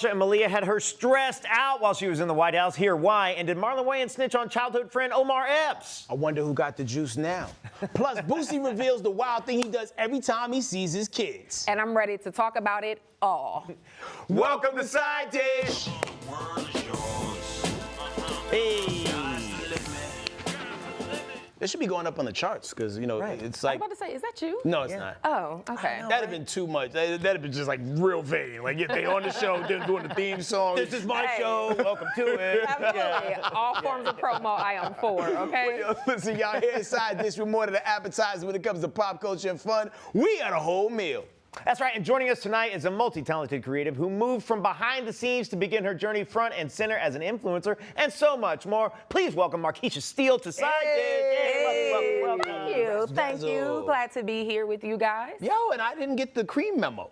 And Malia had her stressed out while she was in the White House. Hear why. And did Marlon Wayans snitch on childhood friend Omar Epps? I wonder who got the juice now. Plus, Boosie reveals the wild thing he does every time he sees his kids. And I'm ready to talk about it all. Welcome to Side Dish. Hey. This should be going up on the charts because, you know, it's like. I was about to say, is that you? No, it's not. Oh, okay. That'd have been too much. That'd have been just like real vain. Like, if they on the show, they're doing the theme song. This is my show. Welcome to it. Absolutely. All forms of promo I am for, okay? Well, listen, y'all, here inside this, we're more than an appetizer when it comes to pop culture and fun. We got a whole meal. That's right, and joining us tonight is a multi-talented creative who moved from behind the scenes to begin her journey front and center as an influencer, and so much more. Please welcome Markisha Steele to Side Dish. Hey, Welcome. Thank you. Thank you. Glad to be here with you guys. Yo, and I didn't get the cream memo.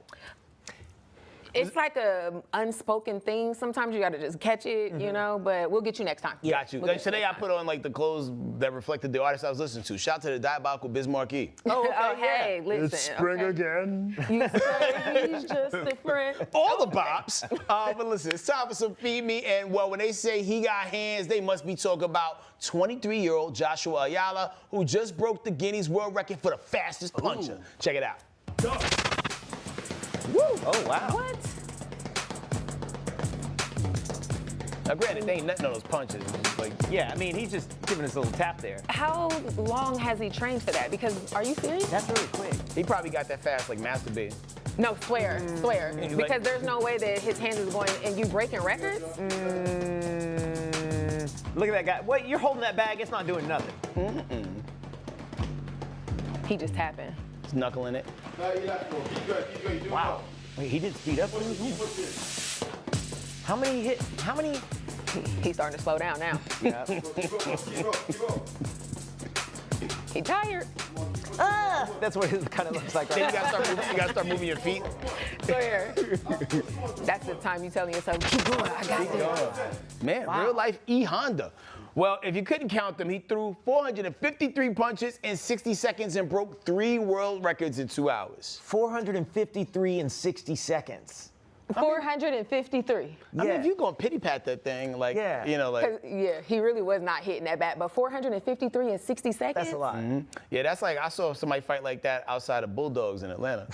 It's like a unspoken thing. Sometimes you got to just catch it, you know, but we'll get you next time. Got you. We'll Today I put on like the clothes that reflected the artist I was listening to. Shout out to the Diabolical Biz Markie. Oh, hey, listen. It's spring again. You say he's just a friend. All the bops. But listen, it's time for some Feed Me. And well, when they say he got hands, they must be talking about 23-year-old Joshua Ayala, who just broke the Guinness World Record for the fastest puncher. Check it out. Woo. Oh, wow. What? Now, granted, they ain't nothing on those punches. Like, yeah, I mean, he's just giving us a little tap there. How long has he trained for that? Because, are you serious? That's really quick. he probably got that fast, like masturbating. No, swear. Because there's no way that his hands is going, and you breaking records? Look at that guy. Wait, you're holding that bag. It's not doing nothing. He just tapping. He's knuckling it. Wow. Wait, he did speed up? How many hit? How many? He's starting to slow down now. Yeah. He tired. That's what it kind of looks like. Then Right? you gotta start moving your feet. Swear. That's the time you telling yourself, keep going, I got this. Man, real life Honda. Well, if you couldn't count them, he threw 453 punches in 60 seconds and broke 3 world records in 2 hours. 453 in 60 seconds. 453. I mean, if you're gonna pity pat that thing, like, you know, like. Yeah, he really was not hitting that bat, but 453 in 60 seconds? That's a lot. Yeah, that's like, I saw somebody fight like that outside of Bulldogs in Atlanta.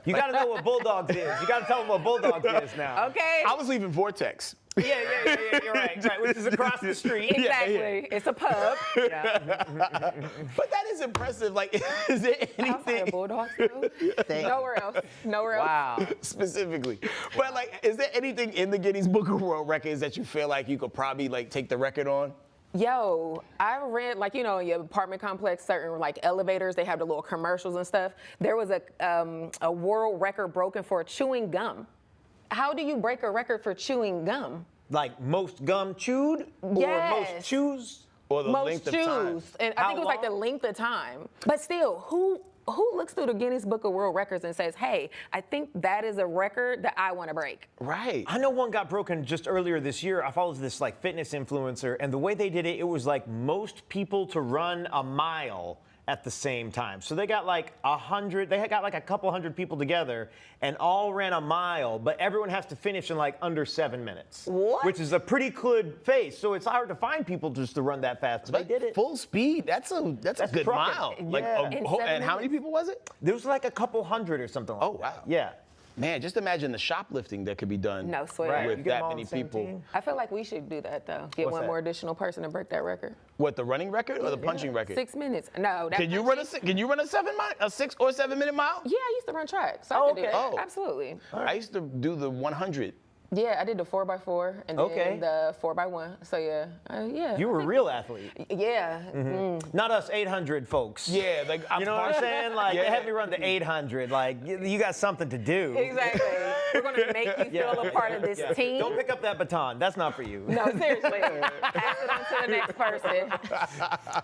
You got to know what Bulldogs is. You got to tell them what Bulldogs is now. Okay. I was leaving Vortex. Yeah, you're right. Which is across the street. Exactly. It's a pub. Yeah. But that is impressive. Like, is there Outside of anything Bulldogs, though? Nowhere else. Nowhere else. Wow. specifically? But like, is there anything in the Guinness Book of World Records that you feel like you could probably like take the record on? Yo, I read, like, you know, in your apartment complex, certain like elevators, they have the little commercials and stuff. There was a world record broken for chewing gum. How do you break a record for chewing gum? Like most gum chewed? Yes. Or most chews? Or the Most length of time? chews. And How I think it was like the long? length of time. But still, who looks through the Guinness Book of World Records and says, hey, I think that is a record that I want to break? Right. I know one got broken just earlier this year. I followed this like fitness influencer, and the way they did it, it was like most people to run a mile at the same time. So they got like 100, they had got like a couple hundred people together and all ran a mile, but everyone has to finish in like under 7 minutes. What? Which is a pretty good pace. So it's hard to find people just to run that fast, but they did it. Full speed. That's a good trucking. mile. Like, Yeah. In and 7 how many minutes? people was it? There was like a couple hundred or something like Oh, that. wow. Yeah. Man, just imagine the shoplifting that could be done. No, swear. Right. With You get them that all on many the same people. team. I feel like we should do that, though. Get What's one that? more additional person to break that record. What, the running record or the punching record? 6 minutes. No, that Can you run a 6 or 7 minute mile? Yeah, I used to run track, so I could do that. Oh. Absolutely. I used to do the 100. Yeah, I did the 4x4 and then Okay. the 4x1. So yeah, yeah. You were a real athlete. Yeah. Not us 800 folks. Yeah, like You know what I'm saying? Like, Yeah. they had me run the 800. Like, you got something to do. Exactly. We're gonna make you feel a part of this team. Don't pick up that baton. That's not for you. No, seriously. Pass it on to the next person.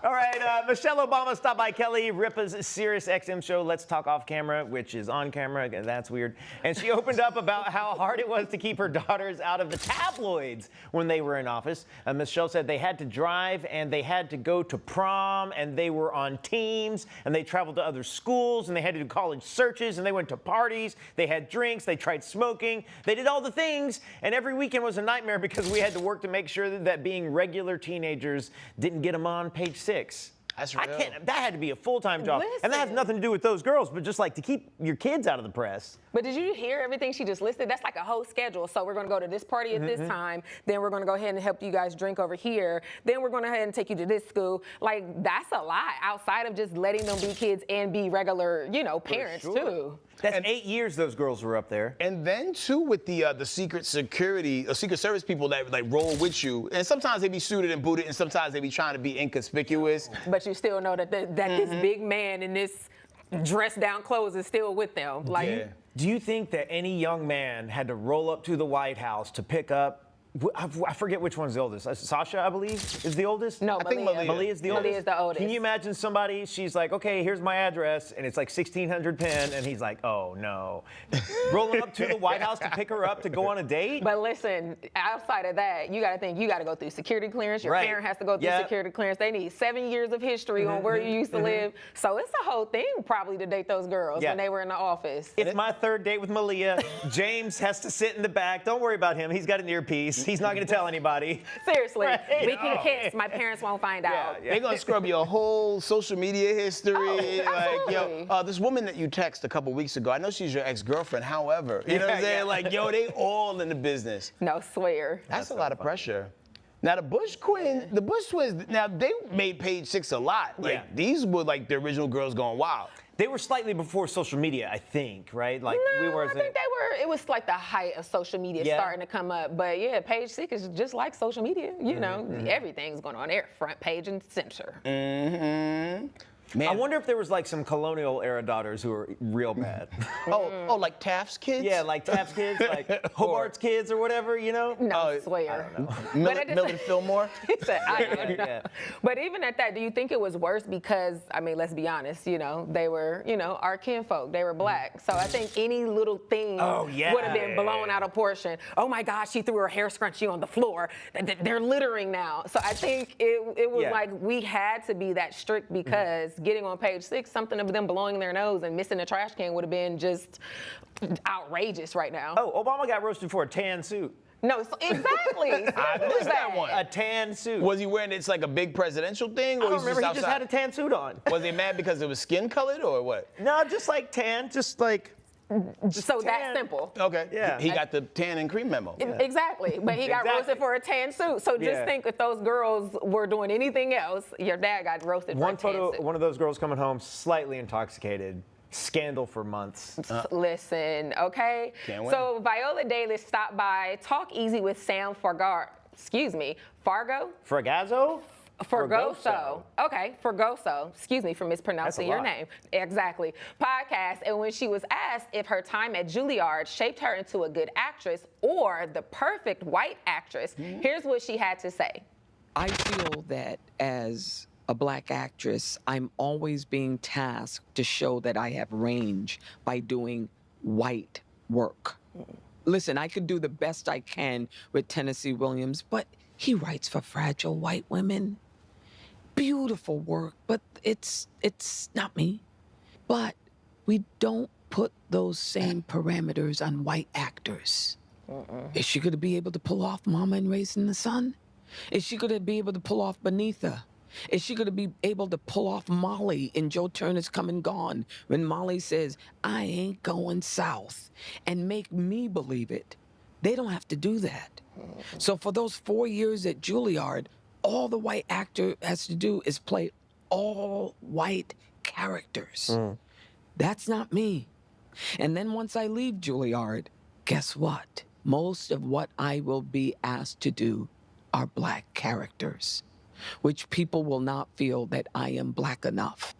All right, Michelle Obama stopped by Kelly Ripa's Sirius XM show, Let's Talk Off Camera, which is on camera. Again, that's weird. And she opened up about how hard it was to keep her daughters out of the tabloids when they were in office. Michelle said they had to drive and they had to go to prom and they were on teams and they traveled to other schools and they had to do college searches and they went to parties. They had drinks. They tried smoking. They did all the things, and every weekend was a nightmare because we had to work to make sure that being regular teenagers didn't get them on page 6. That's real. That had to be a full-time job. And that has nothing to do with those girls, but just like to keep your kids out of the press. But did you hear everything she just listed? That's like a whole schedule. So we're going to go to this party at this time. Then we're going to go ahead and help you guys drink over here. Then we're going to go ahead and take you to this school. Like, that's a lot outside of just letting them be kids and be regular, you know, parents too. That's 8 years those girls were up there. And then too with the secret security, Secret Service people that like roll with you, and sometimes they be suited and booted, and sometimes they be trying to be inconspicuous. But you still know that this big man in this dressed down clothes is still with them. Like, Do you think that any young man had to roll up to the White House to pick up? I forget which one's the oldest. Sasha, I believe, is the oldest? No, I think Malia. Malia's the oldest? Malia's the oldest. Can you imagine somebody, she's like, okay, here's my address, and it's like 1600 pen, and he's like, oh, no. Rolling up to the White House to pick her up to go on a date? But listen, outside of that, you got to think you got to go through security clearance. Your parent has to go through security clearance. They need 7 years of history on where you used to live. So it's a whole thing probably to date those girls when they were in the office. It's my third date with Malia. James has to sit in the back. Don't worry about him. He's got an earpiece. He's not going to tell anybody. Seriously, Right. we can kiss. My parents won't find out. They're gonna scrub your whole social media history. Absolutely. This woman that you texted a couple weeks ago, I know she's your ex-girlfriend. However, you know what I'm saying? Like, yo, they all in the business. No, swear. That's a lot of pressure. Now the Bush twins, now they made page 6 a lot. Like these were like the original girls going wild. They were slightly before social media, I think, right? Like No, we were. I think they were. It was like the height of social media starting to come up. But yeah, page 6 is just like social media. You know, everything's going on there, front page and center. Man. I wonder if there was like some colonial era daughters who were real bad. Oh, like Taft's kids? Yeah, like Taft's kids, like Hobart's kids or whatever, you know? No, swear. Milton Fillmore? He said, I don't know. But even at that, do you think it was worse because, I mean, let's be honest, you know, they were, you know, our kinfolk. They were black. So I think any little thing would have been blown out of proportion. Oh my gosh, she threw her hair scrunchie on the floor. They're littering now. So I think it was like we had to be that strict because getting on page 6, something of them blowing their nose and missing a trash can would have been just outrageous right now. Oh, Obama got roasted for a tan suit. No, exactly. I missed that one. A tan suit. Was he wearing it's like a big presidential thing? Or I don't remember. He outside? just had a tan suit on. Was he mad because it was skin colored or what? No, just like tan, just like. So that simple. Okay. Yeah. He got the tan and cream memo. Exactly. But he got roasted for a tan suit. So just think if those girls were doing anything else, your dad got roasted for a tan suit. One of those girls coming home slightly intoxicated. Scandal for months. Listen, okay? Can't win. So Viola Davis stopped by Talk Easy with Sam Fargo. Fargo? Fragazzo? Fergoso. Okay, Fergoso. Excuse me for mispronouncing your name. Exactly. Podcast. And when she was asked if her time at Juilliard shaped her into a good actress or the perfect white actress, here's what she had to say. I feel that as a black actress, I'm always being tasked to show that I have range by doing white work. Listen, I could do the best I can with Tennessee Williams, but he writes for fragile white women. Beautiful work, but it's not me. But we don't put those same parameters on white actors. Is she gonna be able to pull off Mama and Raising the Sun? Is she gonna be able to pull off Beneatha? Is she gonna be able to pull off Molly in Joe Turner's Come and Gone when Molly says, I ain't going south, and make me believe it? They don't have to do that. So for those 4 years at Juilliard, all the white actor has to do is play all white characters. That's not me. And then once I leave Juilliard, guess what? Most of what I will be asked to do are black characters, which people will not feel that I am black enough.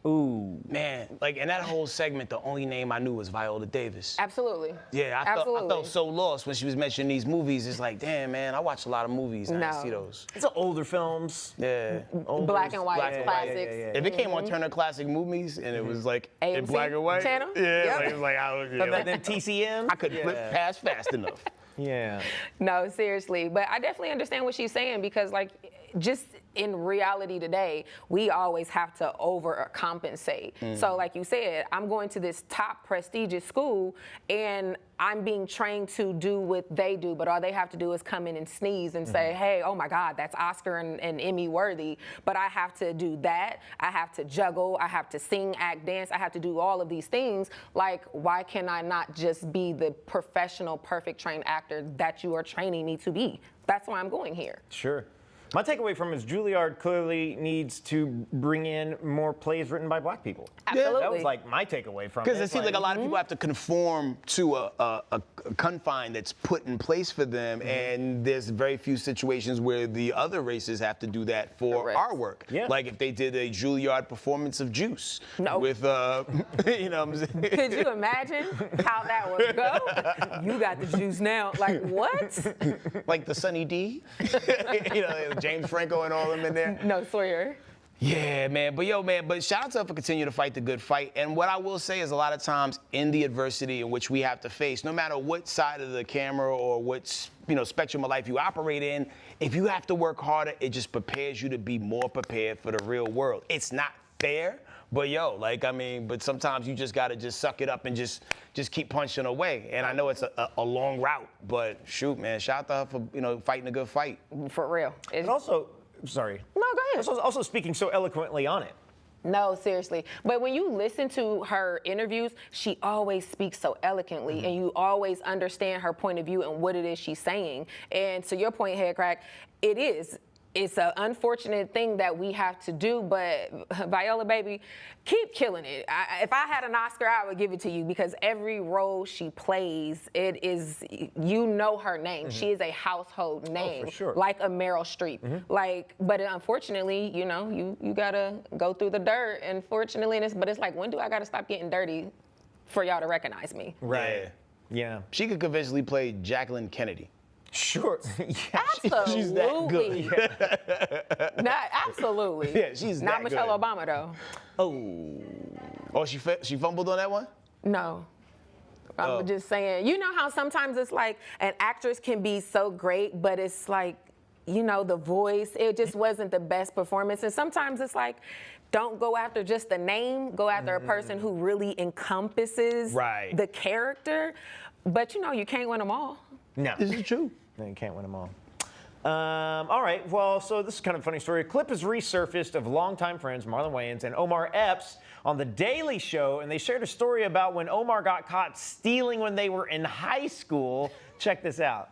Ooh. Man, like in that whole segment, the only name I knew was Viola Davis. Absolutely. Yeah, I felt so lost when she was mentioning these movies. It's like, damn, man, I watch a lot of movies and I didn't see those. It's older films. Yeah. Black and white classics. If it came on Turner Classic Movies and it was like in AMC black and white, channel? yeah, Yep. like, it was like I was. But then TCM. I couldn't flip past fast enough. Yeah. No, seriously. But I definitely understand what she's saying because, like, just in reality today, we always have to overcompensate. So like you said, I'm going to this top prestigious school and I'm being trained to do what they do, but all they have to do is come in and sneeze and say, hey, oh my God, that's Oscar and Emmy worthy. But I have to do that. I have to juggle. I have to sing, act, dance. I have to do all of these things. Like, why can I not just be the professional, perfect trained actor that you are training me to be? That's why I'm going here. Sure. My takeaway from it is Juilliard clearly needs to bring in more plays written by black people. Absolutely. That was like my takeaway from it. Because it seems like a lot of people have to conform to a confine that's put in place for them, and there's very few situations where the other races have to do that for Correct. our work. Yeah. Like if they did a Juilliard performance of Juice with, you know what I'm saying? Could you imagine how that would go? You got the juice now. Like, what? Like the Sunny D, you know, James Franco and all them in there. No, Sawyer. Yeah, man. But shout out to her for continuing to fight the good fight. And what I will say is a lot of times in the adversity in which we have to face, no matter what side of the camera or what spectrum of life you operate in, if you have to work harder, it just prepares you to be more prepared for the real world. It's not fair, but but sometimes you just gotta just suck it up and just keep punching away. And I know it's a long route, but shoot, man, shout out to her for fighting a good fight. For real. And also, sorry. No, go ahead. Also speaking so eloquently on it. No, seriously. But when you listen to her interviews, she always speaks so eloquently, and you always understand her point of view and what it is she's saying. And to your point, Headkrack, it is. It's an unfortunate thing that we have to do, but Viola, baby, keep killing it. If I had an Oscar, I would give it to you because every role she plays, it is, her name. She is a household name, for sure. like a Meryl Streep. But unfortunately, you gotta go through the dirt. Unfortunately, but it's like, when do I gotta stop getting dirty for y'all to recognize me? Right. Yeah. She could conventionally play Jacqueline Kennedy. Sure. Yeah. Absolutely. She's that good. Absolutely. Yeah, she's not that Michelle good. Obama though. Oh, she fumbled on that one? No. I'm just saying, you know how sometimes it's like an actress can be so great, but it's like, the voice, it just wasn't the best performance. And sometimes it's like, don't go after just the name, go after a person who really encompasses the character. But you can't win them all. No. This is true. No, you can't win them all. All right, well, so this is kind of a funny story. A clip has resurfaced of longtime friends Marlon Wayans and Omar Epps on The Daily Show, and they shared a story about when Omar got caught stealing when they were in high school. Check this out.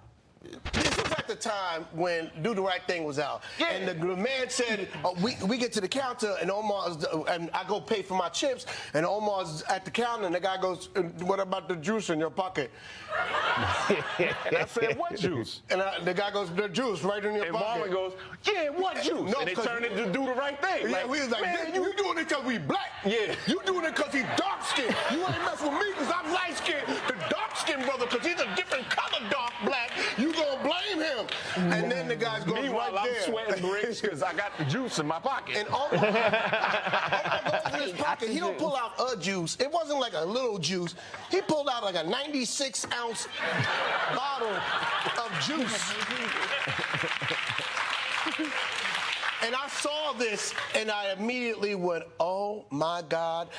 This was at the time when Do the Right Thing was out. Yeah. And the man said, we get to the counter and and I go pay for my chips, and Omar's at the counter and the guy goes, what about the juice in your pocket? And I said, what juice? And the guy goes, the juice right in your And pocket. Marlon goes, yeah, what juice? No, and they turned it to Do the Right Thing. Yeah, we was like, man, you doing it because we black. Yeah. You doing it because he's dark skinned. You ain't mess with me because I'm light skinned. The dark skinned brother, because he's a different color dark black, you gonna blame him. And then the guy's going Meanwhile, right I'm there. sweating bricks because I got the juice in my pocket. And Omar goes in his pocket. He don't pull out a juice. It wasn't like a little juice. He pulled out like a 96-ounce bottle of juice. And I saw this, and I immediately went, oh, my God.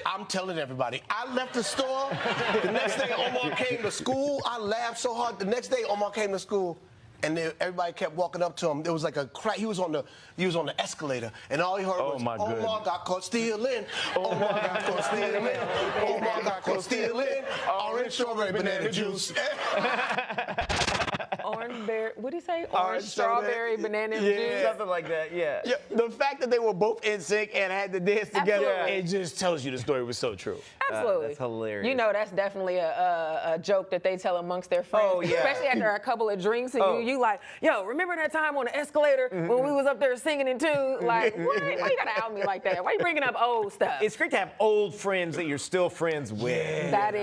I'm telling everybody. I left the store. The next day, Omar came to school. I laughed so hard. The next day, Omar came to school. And everybody kept walking up to him. There was like a crack. He was on the escalator, and all he heard was, Omar got caught stealing. Omar got caught stealing. Omar got caught stealing. Orange, strawberry, banana juice. Orange berry, what did he say? Orange, strawberry, banana juice. Something like that, yeah. The fact that they were both in sync and had to dance together, Absolutely. it just tells you the story was so true. Absolutely. That's hilarious. That's definitely a joke that they tell amongst their friends. Oh, yeah. Especially after a couple of drinks and you like, yo, remember that time on the escalator when we was up there singing in tune? Like, what? Why you gotta out me like that? Why you bringing up old stuff? It's great to have old friends that you're still friends with. That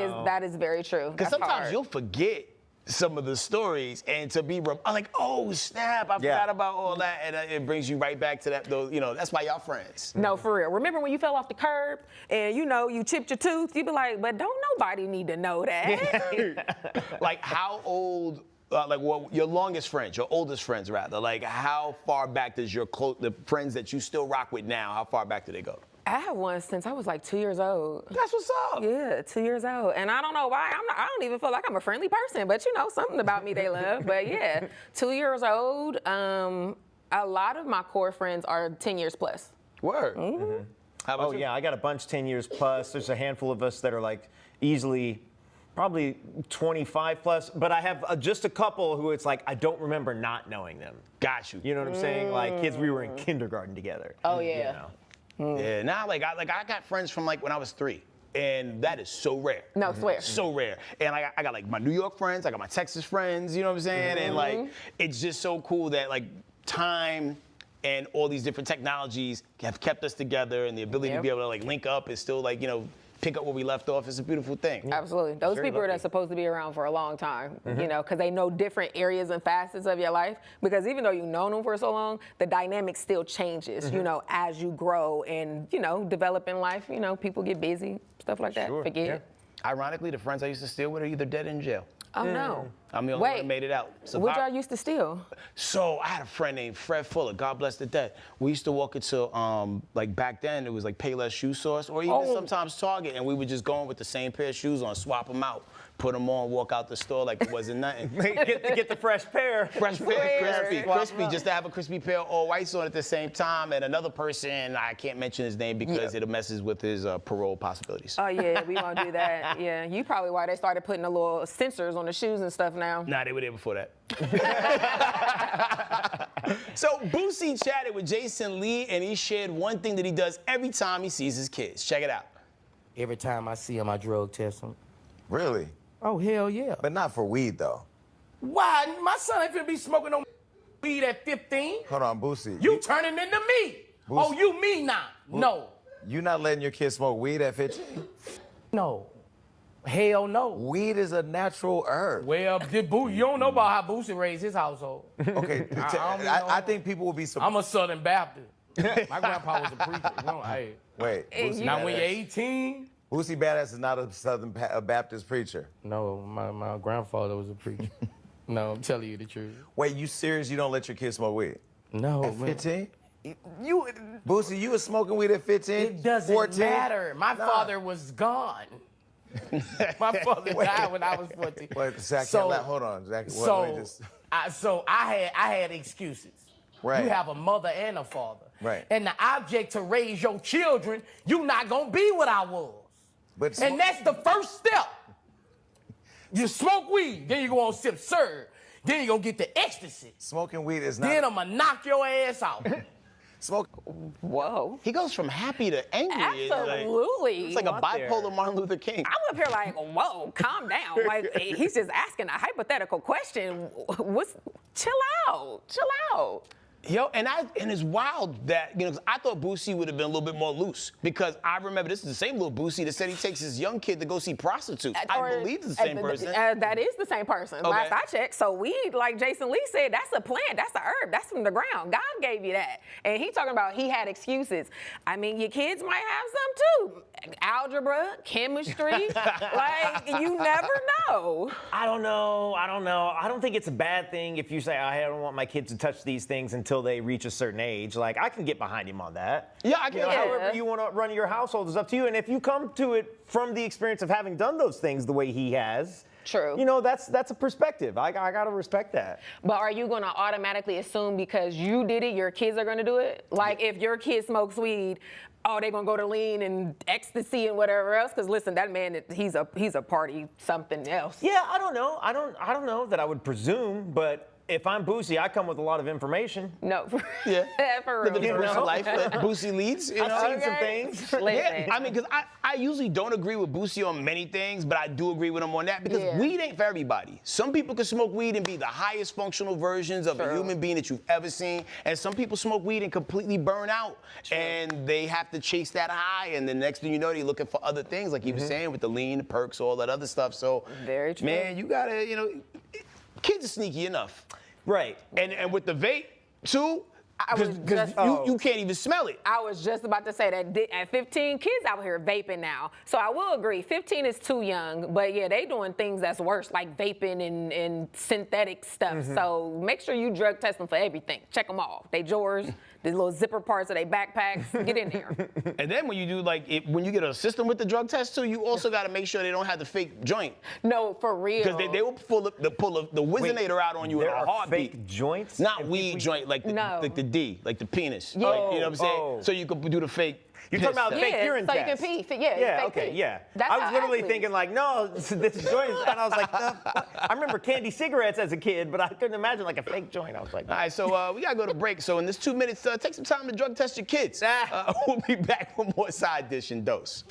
is very true. Because That's sometimes hard. you'll forget some of the stories, and to be I'm like, oh snap, I forgot about all that, and it brings you right back to that. That's why y'all friends. No, for real. Remember when you fell off the curb and you chipped your tooth? You be like, but don't nobody need to know that. Like, how old like your longest friends, your oldest friends rather, like how far back does the friends that you still rock with now, how far back do they go? I have one since I was like 2 years old. That's what's up. Yeah, 2 years old. And I don't know why. I don't even feel like I'm a friendly person, but something about me they love. But yeah, 2 years old. A lot of my core friends are 10 years plus. Word. Mm-hmm. How about Oh you? yeah, I got a bunch 10 years plus. There's a handful of us that are like easily probably 25 plus, but I have just a couple who it's like I don't remember not knowing them. Got you. You know what I'm saying? Like kids we were in kindergarten together. Oh, yeah. You know? Yeah, now I got friends from like when I was 3, and that is so rare. No, swear. So rare. And I got like my New York friends, I got my Texas friends, you know what I'm saying? And like, it's just so cool that like time and all these different technologies have kept us together, and the ability to be able to like link up is still like, pick up where we left off is a beautiful thing. Absolutely. Those Very people are lucky. supposed to be around for a long time, because they know different areas and facets of your life. Because even though you've known them for so long, the dynamic still changes, as you grow and, develop in life. People get busy, stuff like that. Sure, Forget. yeah. Ironically, the friends I used to steal with are either dead or in jail. Oh, no. I'm the only one that made it out. What y'all used to steal? So I had a friend named Fred Fuller, God bless the dead. We used to walk into, like back then, it was like Payless Shoe Source or even sometimes Target, and we would just go in with the same pair of shoes on, swap them out, put them on, walk out the store like it wasn't nothing. get the fresh pair. Fresh pair, crispy, Swap 'em crispy, up. just to have a crispy pair of all whites on at the same time, and another person, I can't mention his name because it messes with his parole possibilities. Oh, yeah, we won't do that. Yeah, you probably why they started putting the little sensors on the shoes and stuff now. Nah, they were there before that. So Boosie chatted with Jason Lee, and he shared one thing that he does every time he sees his kids. Check it out. Every time I see him, I drug test him. Really? Oh, hell yeah. But not for weed, though. Why? My son ain't finna be smoking no weed at 15. Hold on, Boosie. You turning into me. Boosie. Oh, you me now. No. You not letting your kids smoke weed at 15? No. Hell no. Weed is a natural herb. Well, you don't know about how Boosie raised his household. Okay, I think people will be surprised. I'm a Southern Baptist. My grandpa was a preacher. Hey. Wait, Boosie Now, when you're Badass. 18, Boosie Badass is not a Southern Baptist preacher. no, my grandfather was a preacher. No, I'm telling you the truth. Wait, you serious? You don't let your kids smoke weed? No, At man. 15? You, Boosie, you was smoking weed at 15? it doesn't 14? matter. My father was gone. My father died when I was 14. Wait, Zach, So- hold on, Zach. Let me So, just... I had excuses. Right. You have a mother and a father. Right. And the object to raise your children, you not gonna be what I was. But And that's the first step. You smoke weed, then you go on sip serve, then you gonna get the ecstasy. smoking weed is not... Then I'ma knock your ass out. Smoke... Whoa. He goes from happy to angry. Absolutely. It's like a bipolar Martin Luther King. I'm up here like, whoa, calm down. Like, he's just asking a hypothetical question. Chill out. Yo, and it's wild that, 'cause I thought Boosie would have been a little bit more loose, because I remember this is the same little Boosie that said he takes his young kid to go see prostitutes. I believe it's the same person. That is the same person. Okay. Last I checked. So weed, like Jason Lee said, that's a plant. That's a herb. That's from the ground. God gave you that. And he talking about he had excuses. I mean, your kids might have some too. Algebra, chemistry. Like, you never know. I don't know. I don't think it's a bad thing if you say, I don't want my kids to touch these things until they reach a certain age. Like, I can get behind him on that. Yeah, I get it. However you want to run your household is up to you. And if you come to it from the experience of having done those things the way he has, True. that's a perspective. I got to respect that. But are you going to automatically assume because you did it, your kids are going to do it? Like, if your kid smokes weed, they're going to go to lean and ecstasy and whatever else? Because listen, that man, he's a party something else. Yeah, I don't know. I don't know that I would presume, but if I'm Boosie, I come with a lot of information. No. Yeah. For real. Living the You person know? life that Boosie leads. You know? I've seen some Okay. things. Listen. Yeah, I mean, because I usually don't agree with Boosie on many things, but I do agree with him on that, because Yeah. weed ain't for everybody. Some people can smoke weed and be the highest functional versions of a True. human being that you've ever seen, and some people smoke weed and completely burn out, and they have to chase that high, and the next thing you know, they're looking for other things, like he was saying, with the lean, the perks, all that other stuff. So, Very true. man, you gotta, kids are sneaky enough. Right. And with the vape, too, Because you can't even smell it. I was just about to say that at 15, kids out here vaping now. So I will agree, 15 is too young. But yeah, they doing things that's worse, like vaping and synthetic stuff. So make sure you drug test them for everything. Check them all. They drawers, the little zipper parts of their backpacks. Get in there. And then when you do when you get a system with the drug test too, you also got to make sure they don't have the fake joint. No, for real. Because they will pull the Whizzinator out on you in There a are heartbeat. fake joints? Not weed joint, like the D, like the penis. Like, you know what I'm saying? So you can do the fake. You're talking about fake urine so test. you can pee. Yeah, fake okay, pee. yeah. That's I was how literally athletes- thinking like, no, this joint is, and I was like, the fuck? I remember candy cigarettes as a kid, but I couldn't imagine like a fake joint. I was like, All right, so we gotta go to break. So in this 2 minutes, take some time to drug test your kids. We'll be back with more Side Dish and Dose.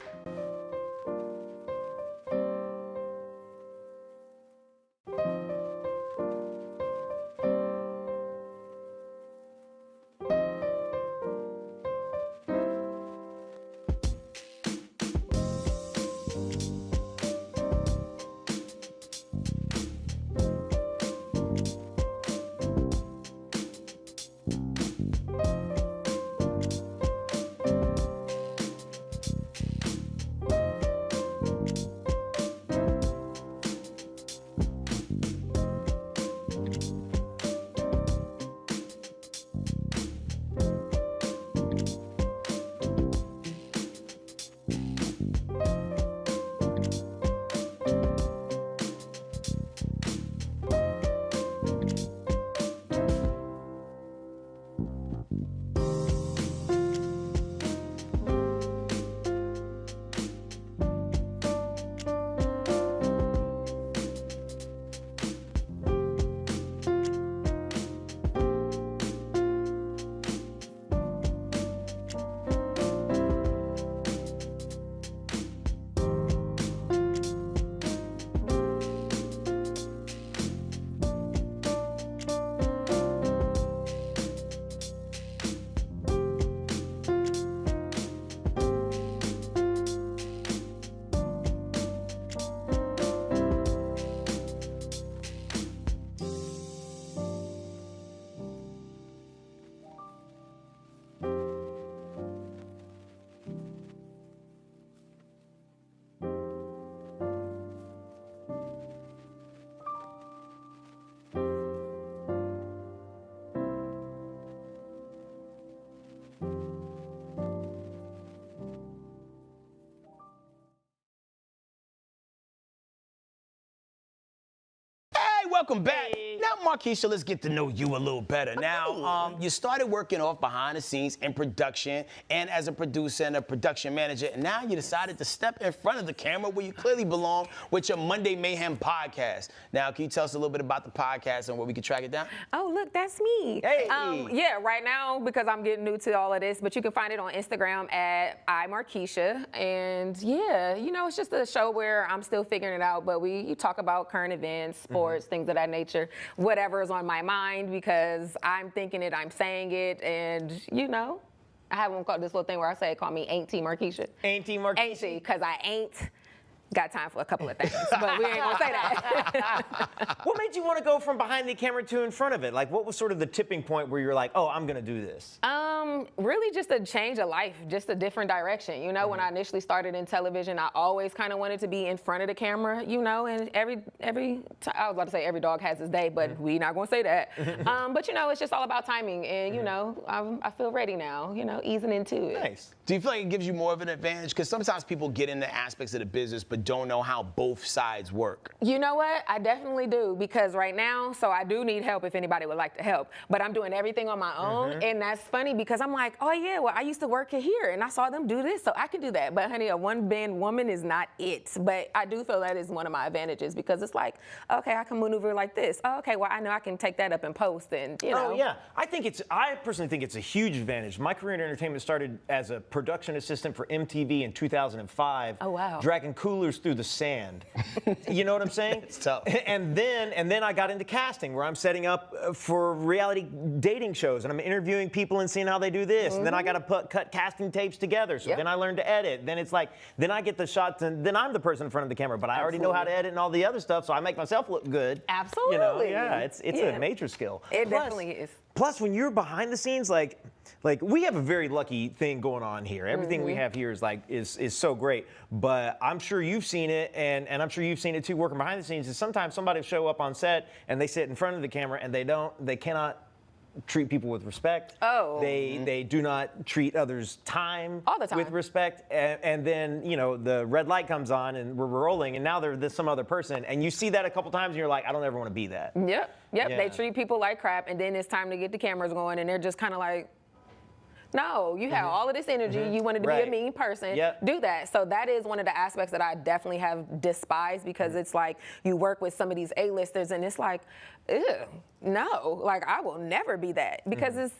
Welcome back. Now, Markisha, let's get to know you a little better. Now, you started working off behind the scenes in production and as a producer and a production manager, and now you decided to step in front of the camera where you clearly belong with your Monday Mayhem podcast. Now, can you tell us a little bit about the podcast and where we can track it down? Oh, look, that's me. Hey. Yeah, right now, because I'm getting new to all of this, but you can find it on Instagram at iMarkisha. And yeah, you know, it's just a show where I'm still figuring it out, but you talk about current events, sports, things of that nature, whatever is on my mind, because I'm thinking it, I'm saying it, and you know, I have one called this little thing where I say, call me Auntie Markisha. Auntie Markisha. Auntie, because I ain't got time for a couple of things, but we ain't gonna say that. What made you want to go from behind the camera to in front of it? Like, what was sort of the tipping point where you're like, oh, I'm gonna do this? Really just a change of life, just a different direction. You know, when I initially started in television, I always kind of wanted to be in front of the camera, you know, and I was about to say every dog has his day, but we not gonna say that. But you know, it's just all about timing, and you know, I feel ready now, you know, easing into it. Nice. Do you feel like it gives you more of an advantage? Because sometimes people get into aspects of the business but don't know how both sides work. You know what? I definitely do, because right now, so I do need help if anybody would like to help, but I'm doing everything on my own, and that's funny because I'm like, oh yeah, well, I used to work here and I saw them do this, so I can do that. But honey, a one-man woman is not it. But I do feel that is one of my advantages, because it's like, okay, I can maneuver like this. Oh, okay, well, I know I can take that up and post, and you know. Oh yeah, I personally think it's a huge advantage. My career in entertainment started as a production assistant for MTV in 2005. Oh wow. Dragging coolers through the sand. You know what I'm saying? It's tough. And then I got into casting, where I'm setting up for reality dating shows, and I'm interviewing people and seeing how they do this, and then I got to cut casting tapes together. So then I learn to edit. Then it's like, then I get the shots, and then I'm the person in front of the camera. But I already know how to edit and all the other stuff, so I make myself look good. Absolutely. You know, yeah, it's a major skill. It definitely is. Plus, when you're behind the scenes, like we have a very lucky thing going on here. Everything we have here is so great. But I'm sure you've seen it, and I'm sure you've seen it too, working behind the scenes. Is sometimes somebody will show up on set and they sit in front of the camera and they cannot treat people with respect. Oh. They do not treat others' time All the time. with respect. And then, you know, the red light comes on and we're rolling and now they're some other person. And you see that a couple times and you're like, I don't ever want to be that. Yep. Yeah. They treat people like crap, and then it's time to get the cameras going, and they're just kind of like, no, you have all of this energy. You wanted to be a mean person. Yep. Do that. So that is one of the aspects that I definitely have despised, because it's like you work with some of these A-listers and it's like, ew, no, like I will never be that, because it's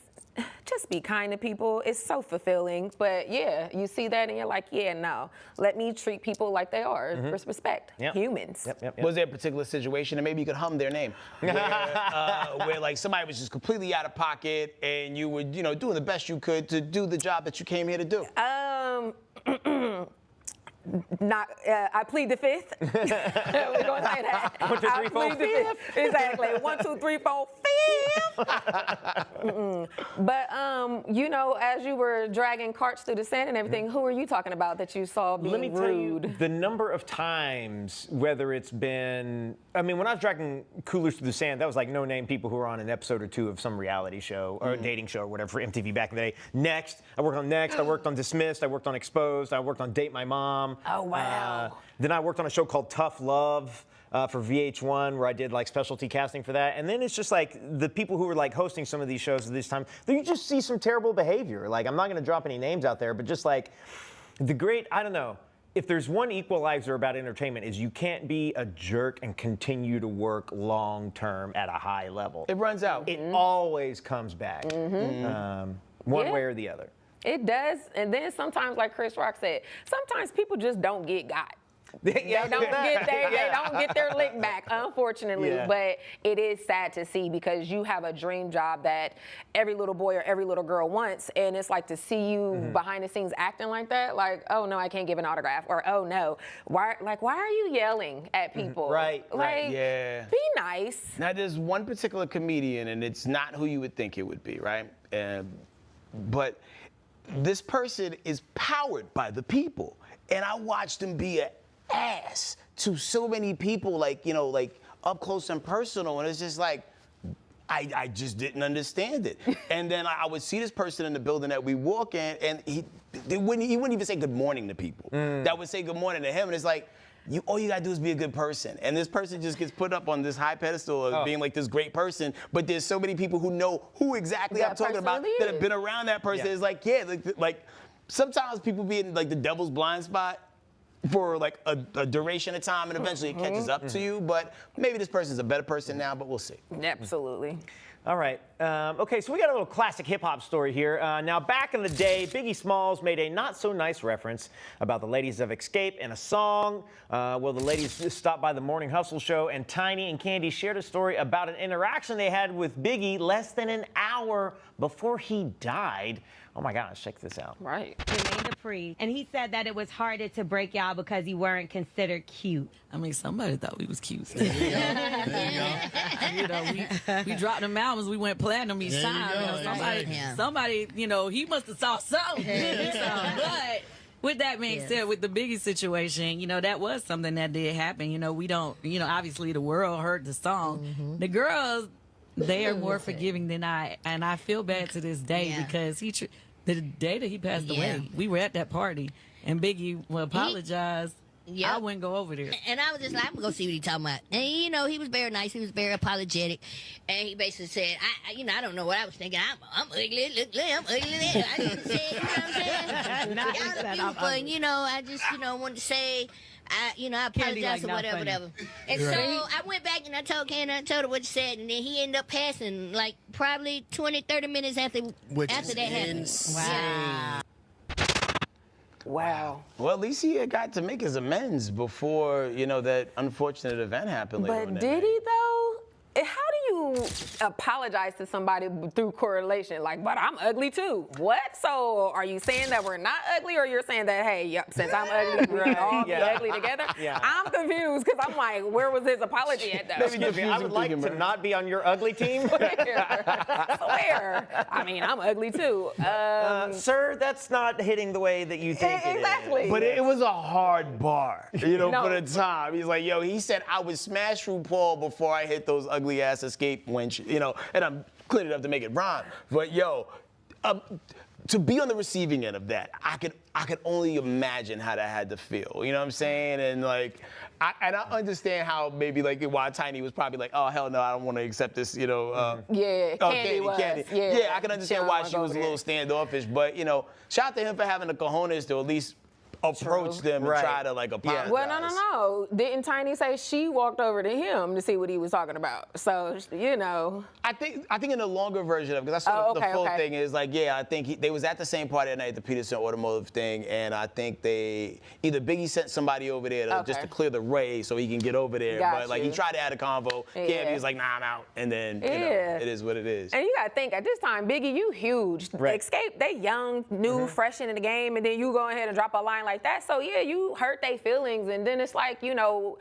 just be kind to people. It's so fulfilling. But yeah, you see that and you're like, yeah, no, let me treat people like they are, with respect. Yep. Humans. Yep. Was there a particular situation, and maybe you could hum their name, where like somebody was just completely out of pocket and you were, you know, doing the best you could to do the job that you came here to do? I plead the fifth. We're going to say that. 1, 2, 3, 4, I plead the fifth. Exactly. 1, 2, 3, 4, fifth. But you know, as you were dragging carts through the sand and everything, who are you talking about that you saw being Let me rude? tell you the number of times, whether it's been, I mean, when I was dragging coolers through the sand, that was like no-name people who were on an episode or two of some reality show or a dating show or whatever for MTV back in the day. Next, I worked on Next, I worked on Dismissed, I worked on Exposed, I worked on Date My Mom. Oh, wow. Then I worked on a show called Tough Love for VH1, where I did like specialty casting for that. And then it's just like the people who were like hosting some of these shows at this time, you just see some terrible behavior. Like, I'm not going to drop any names out there, but just like I don't know. If there's one equalizer about entertainment, is you can't be a jerk and continue to work long term at a high level. It runs out. It always comes back, one way or the other. It does. And then sometimes, like Chris Rock said, sometimes people just don't get got. They don't get their lick back, unfortunately. Yeah. But it is sad to see, because you have a dream job that every little boy or every little girl wants, and it's like to see you behind the scenes acting like that, like, oh no, I can't give an autograph, or oh no, why are you yelling at people? Right. Like, Yeah. be nice. Now, there's one particular comedian, and it's not who you would think it would be, right? But this person is powered by the people, and I watched him be an ass to so many people, like, you know, like up close and personal, and it's just like, I just didn't understand it. And then I would see this person in the building that we walk in, and he wouldn't even say good morning to people. That would say good morning to him, and it's like, all you gotta do is be a good person. And this person just gets put up on this high pedestal of being like this great person, but there's so many people who know who exactly That I'm talking person about really that have is. been around that person. It's like, yeah, like sometimes people be in like the devil's blind spot for like a duration of time, and eventually it catches up to you. But maybe this person's a better person now, but we'll see. Absolutely. All right. Okay, so we got a little classic hip-hop story here. Now, back in the day, Biggie Smalls made a not-so-nice reference about the ladies of Escape in a song. Well, the ladies stopped by the Morning Hustle show, and Tiny and Candy shared a story about an interaction they had with Biggie less than an hour before he died. Oh, my gosh, check this out. Right. Jermaine Dupri, and he said that it was harder to break y'all because you weren't considered cute. I mean, somebody thought we was cute. There you go. You know, we dropped them albums. We went platinum each time. You know, somebody, you know, he must have saw something. But with that being said, with the Biggie situation, you know, that was something that did happen. You know, we don't, you know, obviously the world heard the song. The girls, they are more forgiving than I, and I feel bad to this day because the day that he passed away, we were at that party, and Biggie apologized. I wouldn't go over there. And I was just like, I'm going to see what he's talking about. And, you know, he was very nice. He was very apologetic. And he basically said, I don't know what I was thinking. I'm ugly. Look, I'm ugly. I didn't say, you know what I'm saying? Y'all are beautiful. And, you know, I just, you know, wanted to say, I apologize or whatever. And so I went back and I told Candy, I told her what you said. And then he ended up passing, like, probably 20, 30 minutes after that happened. Wow. Wow. Well, at least he had got to make his amends before, you know, that unfortunate event happened later on But that did night. he, though? How do you apologize to somebody through correlation. Like, but I'm ugly too. What? So are you saying that we're not ugly, or you're saying that, hey, yep, since I'm ugly, we can all be ugly together? Yeah. I'm confused because I'm like, where was his apology at though? I would like to not be on your ugly team. Where? I mean, I'm ugly too. Sir, that's not hitting the way that you think exactly. it is. But it was a hard bar, you know, No. for the time. He's like, yo, he said I would smash RuPaul before I hit those ugly ass escape winch, you know, and I'm clear enough to make it rhyme. But yo, to be on the receiving end of that, I could only imagine how that had to feel. You know what I'm saying? And like, I understand how maybe like why Tiny was probably like, oh hell no, I don't want to accept this. You know? Candy was. Yeah, I can understand why she was a there. little standoffish. But you know, shout out to him for having the cojones to at least approach them and try to like apologize. Well, no. Didn't Tiny say she walked over to him to see what he was talking about? So, you know. I think in the longer version of it, because I saw the full thing is like, yeah, I think they was at the same party that night at the Peterson Automotive thing, and I think either Biggie sent somebody over there just to clear the way so he can get over there, but like he tried to add a convo. Candy was like, nah, I'm out, and then you know, it is what it is. And you gotta think at this time, Biggie, you huge. Right. Escape, they young, new, fresh into the game, and then you go ahead and drop a line like that. So yeah, you hurt their feelings, and then it's like, you know,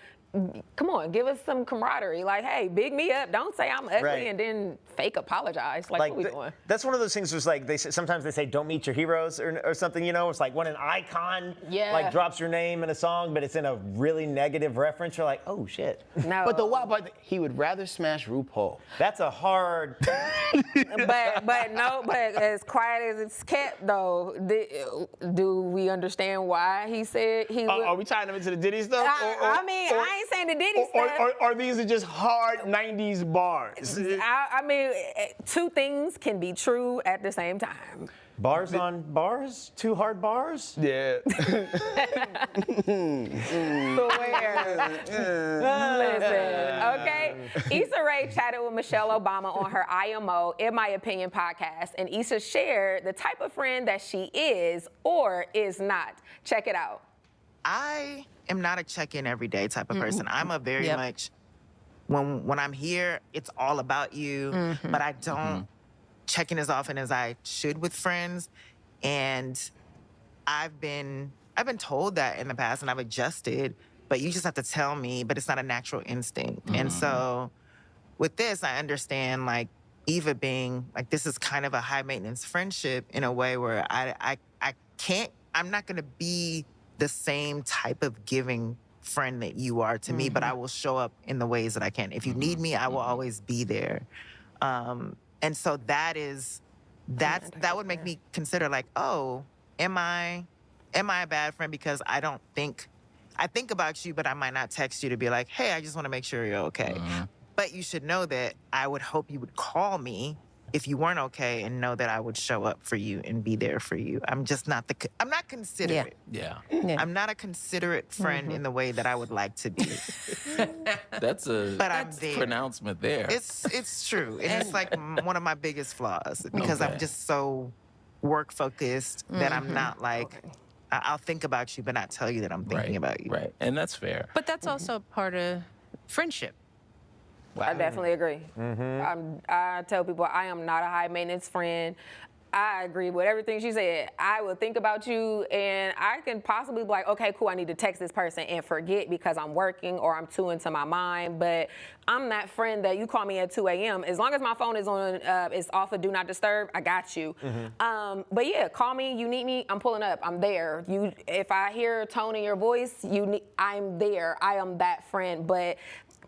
come on, give us some camaraderie. Like, hey, big me up. Don't say I'm ugly and then fake apologize. Like what we doing? That's one of those things where it's like sometimes they say don't meet your heroes or something, you know? It's like when an icon like drops your name in a song, but it's in a really negative reference, you're like, oh shit. No. But the wild part, he would rather smash RuPaul. That's a hard but as quiet as it's kept though, do we understand why he said he would? Are we tying him into the Diddy stuff? I mean, I ain't saying the Diddy stuff. Or these are just hard 90s bars? I mean, two things can be true at the same time. Bars on bars? Two hard bars? Yeah. Swear. Listen, okay? Issa Rae chatted with Michelle Obama on her IMO, In My Opinion podcast, and Issa shared the type of friend that she is or is not. Check it out. I am not a check-in every day type of person. I'm a very much, when I'm here, it's all about you, but I don't check in as often as I should with friends. And I've been told that in the past, and I've adjusted, but you just have to tell me, but it's not a natural instinct. And so with this, I understand like Eva being like, this is kind of a high maintenance friendship in a way where I'm not gonna be the same type of giving friend that you are to me, but I will show up in the ways that I can. If you need me, I will always be there. And so that would make me consider like, oh, am I a bad friend because I think about you, but I might not text you to be like, hey, I just want to make sure you're okay. But you should know that I would hope you would call me if you weren't okay and know that I would show up for you and be there for you. I'm just not I'm not considerate. Yeah. I'm not a considerate friend in the way that I would like to be. That's a pronouncement there. It's true. It's like one of my biggest flaws because I'm just so work focused that I'm not like, I'll think about you but not tell you that I'm thinking about you. Right, and that's fair. But that's also part of friendship. Wow. I definitely agree. I tell people I am not a high maintenance friend. I agree with everything she said. I will think about you, and I can possibly be like, okay, cool, I need to text this person and forget because I'm working or I'm too into my mind. But I'm that friend that you call me at 2 a.m. As long as my phone is on, it's off of Do Not Disturb, I got you. But yeah, call me. You need me, I'm pulling up. I'm there. If I hear a tone in your voice, I'm there. I am that friend. But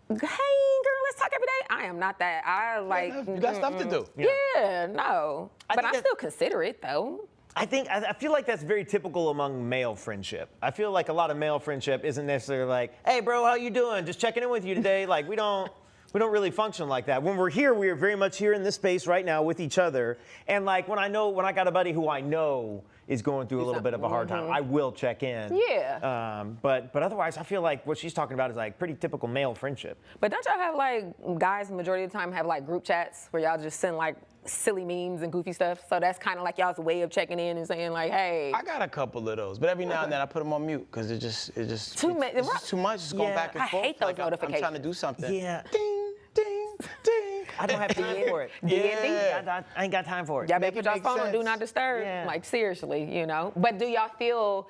hey, girl, let's talk every day. I am not that. I like. You got stuff to do. Yeah, no. But I'm still considerate, though. I feel like that's very typical among male friendship. I feel like a lot of male friendship isn't necessarily like, hey, bro, how you doing? Just checking in with you today. Like, we don't really function like that. When we're here, we are very much here in this space right now with each other. And like when I got a buddy who I know is going through a little bit of a hard time, I will check in. Yeah. But otherwise, I feel like what she's talking about is like pretty typical male friendship. But don't y'all have like guys majority of the time have like group chats where y'all just send like silly memes and goofy stuff? So that's kind of like y'all's way of checking in and saying like, hey. I got a couple of those, but every now and then I put them on mute because it's just too much. It's going back and forth. I hate those like notifications. I'm trying to do something. Yeah. Ding, ding, ding. I don't have time for it. Yeah. I ain't got time for it. Y'all better put y'all phone on Do Not Disturb. Yeah. Like, seriously, you know. But do y'all feel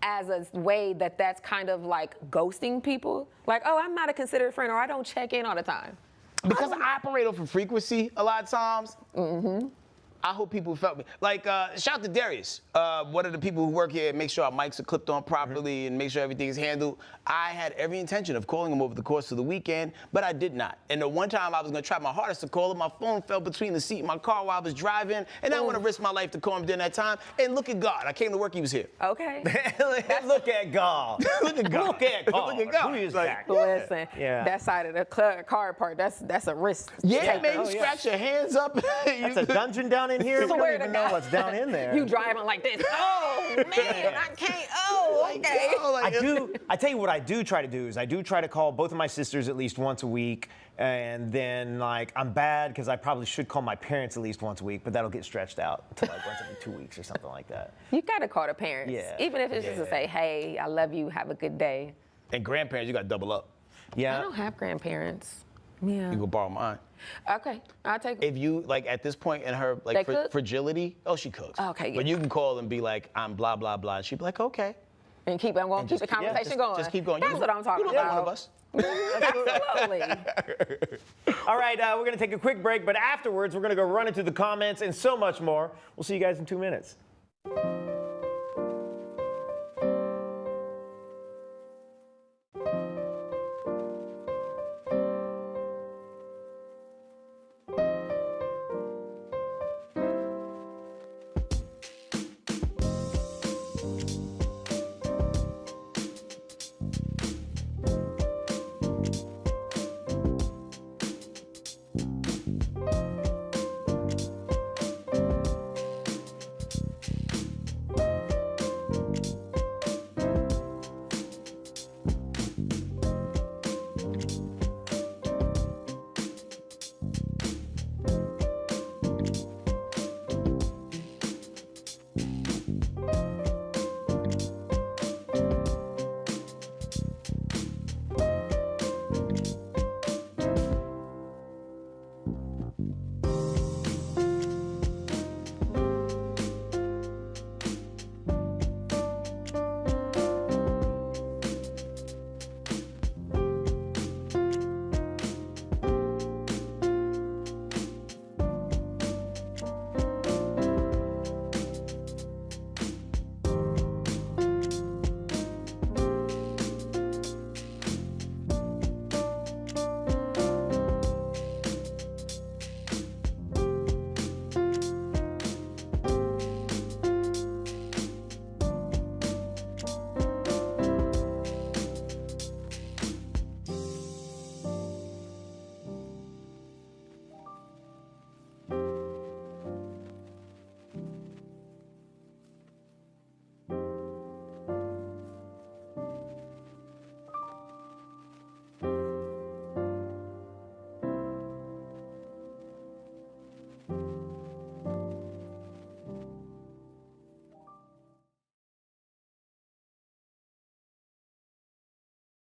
as a way that that's kind of like ghosting people? Like, oh, I'm not a considerate friend, or I don't check in all the time. Because I operate off of frequency a lot of times. I hope people felt me. Like, shout out to Darius, one of the people who work here, make sure our mics are clipped on properly and make sure everything is handled. I had every intention of calling him over the course of the weekend, but I did not. And the one time I was gonna try my hardest to call him, my phone fell between the seat of my car while I was driving, and I want to risk my life to call him during that time. And look at God, I came to work, he was here. Okay. Look at God. Look at God. Look at God. Look at God. Who is Like, that? Listen, Yeah. that side of the car part, that's a risk. Yeah, taker. man, you scratch your hands up. That's a dungeon down in here. We Swear don't to even know God. what's down in there. You driving like this. Oh, man, I can't. Oh, okay. I tell you what I do try to do is I do try to call both of my sisters at least once a week, and then like I'm bad because I probably should call my parents at least once a week, but that'll get stretched out to like once every 2 weeks or something like that. You gotta call the parents. Yeah. Even if it's just to say, hey, I love you, have a good day. And grandparents, you got to double up. Yeah. I don't have grandparents. Yeah. You can borrow mine. Okay, I'll take it. If you, like, at this point in her, like, They cook? fragility, oh, she cooks. Okay, yeah. But you can call and be like, I'm blah, blah, blah. And she'd be like, okay. And keep on going, keep the conversation going. Just keep going. That's what I'm talking you look about. like one of us. Absolutely. All right, we're going to take a quick break, but afterwards, we're going to go run into the comments and so much more. We'll see you guys in 2 minutes.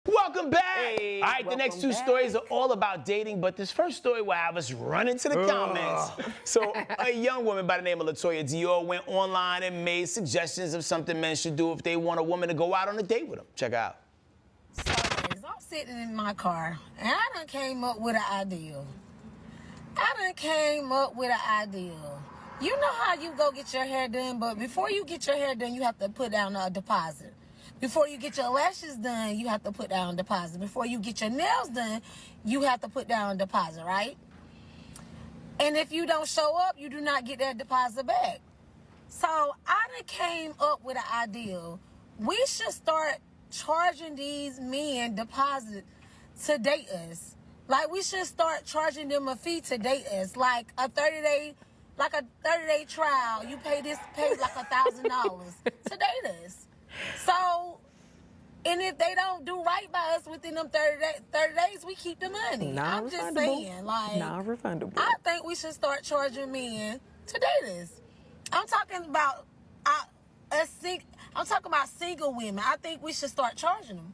Welcome back. Hey, all right, the next two stories are all about dating, but this first story will have us run into the comments. So a young woman by the name of Latoya Dior went online and made suggestions of something men should do if they want a woman to go out on a date with them. Check out. So, I'm sitting in my car, and I done came up with an idea. You know how you go get your hair done, but before you get your hair done, you have to put down a deposit. Before you get your lashes done, you have to put down a deposit. Before you get your nails done, you have to put down a deposit, right? And if you don't show up, you do not get that deposit back. So I done came up with an idea. We should start charging these men deposit to date us. Like, we should start charging them a fee to date us. Like a 30-day trial. You pay like $1,000 to date us. So, and if they don't do right by us within them 30 days, we keep the money. I'm just saying, like, non-refundable. I think we should start charging men to date us. I'm talking about single women. I think we should start charging them.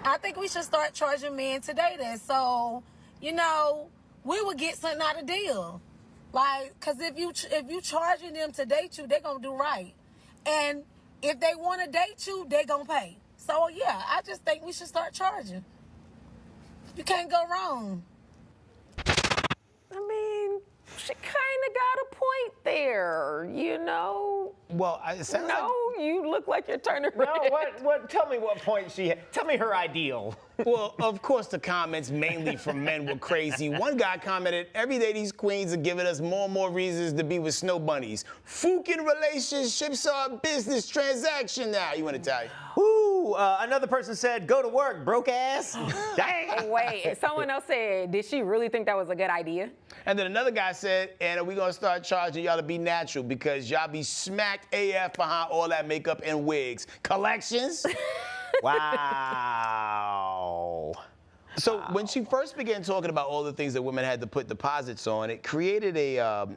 I think we should start charging men to date us. So, you know, we would get something out of the deal. Like, cause if you charging them to date you, they gonna do right. And if they want to date you, they gonna pay. So yeah, I just think we should start charging. You can't go wrong. I mean, she kind of got a point there, you know? Well, it sounds like... You look like you're turning red. No, what? Tell me what point she had. Tell me her ideal. Well, of course, the comments mainly from men were crazy. One guy commented, every day these queens are giving us more and more reasons to be with snow bunnies. Fucking relationships are a business transaction now. You want to tell you? Ooh, another person said, go to work, broke ass. Dang. Wait, someone else said, did she really think that was a good idea? And then another guy said, and we gonna start charging y'all to be natural because y'all be smacked AF behind all that makeup and wigs. Collections? Wow. So when she first began talking about all the things that women had to put deposits on, it created a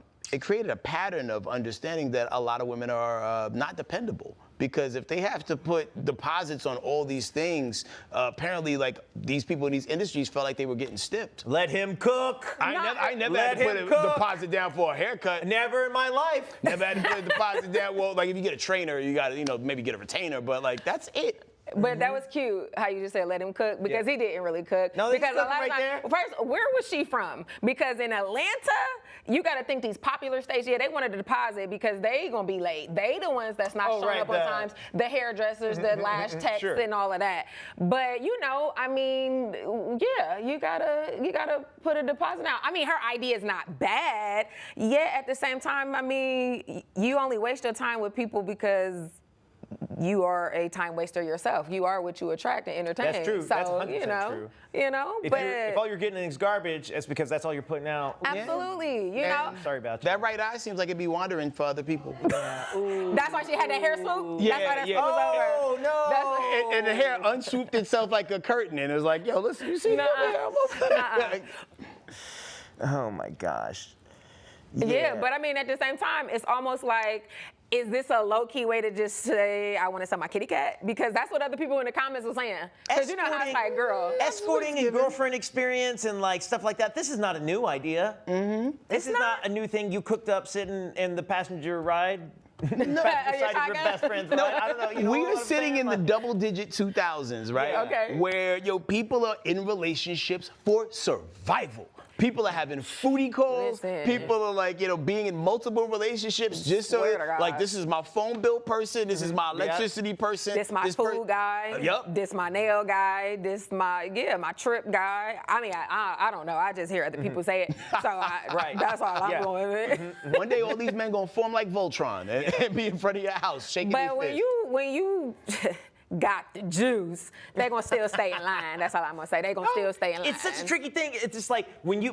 pattern of understanding that a lot of women are not dependable. Because if they have to put deposits on all these things, apparently, like, these people in these industries felt like they were getting stipped. Let him cook. I never had to put a deposit down for a haircut. Never in my life. Never had to put a deposit down. Well, like, if you get a trainer, you got to, maybe get a retainer. But, like, that's it. But that was cute how you just said let him cook because he didn't really cook. No, because a lot right of times, first, where was she from? Because in Atlanta, you got to think these popular states, they wanted a deposit because they gonna be late. They the ones that's not showing up on times. The hairdressers, the lash techs, and all of that. But I mean, yeah, you gotta put a deposit out. I mean, her idea is not bad. Yet at the same time, I mean, you only waste your time with people because you are a time waster yourself. You are what you attract and entertain. That's true. So, That's 100% true. If all you're getting is garbage, it's because that's all you're putting out. Absolutely. You know. Sorry about you. That right eye seems like it'd be wandering for other people. That's why she had that hair swoop? Yeah, that's why that swoop was over. Oh, no. And the hair unswooped itself like a curtain, and it was like, yo, listen, you see that? Oh, my gosh. Yeah, but I mean, at the same time, it's almost like, is this a low-key way to just say, I want to sell my kitty cat? Because that's what other people in the comments were saying. Because you know how it's like, girl. Escorting and girlfriend experience and like stuff like that, this is not a new idea. This is not a new thing you cooked up sitting in the passenger ride. No, your best friend's ride. I don't know. We are sitting in the double-digit 2000s, right? Yeah. Okay. Where people are in relationships for survival. People are having foodie calls. Listen. People are like, being in multiple relationships just so, like, this is my phone bill person. This is my electricity person. This my food guy. Yep. This my nail guy. This my trip guy. I mean, I don't know. I just hear other people say it. So that's all I'm going with. One day, all these men gonna form like Voltron and be in front of your house shaking their fist. But when you got the juice, they're gonna still stay in line. That's all I'm gonna say. They're gonna still stay in line. It's such a tricky thing. It's just like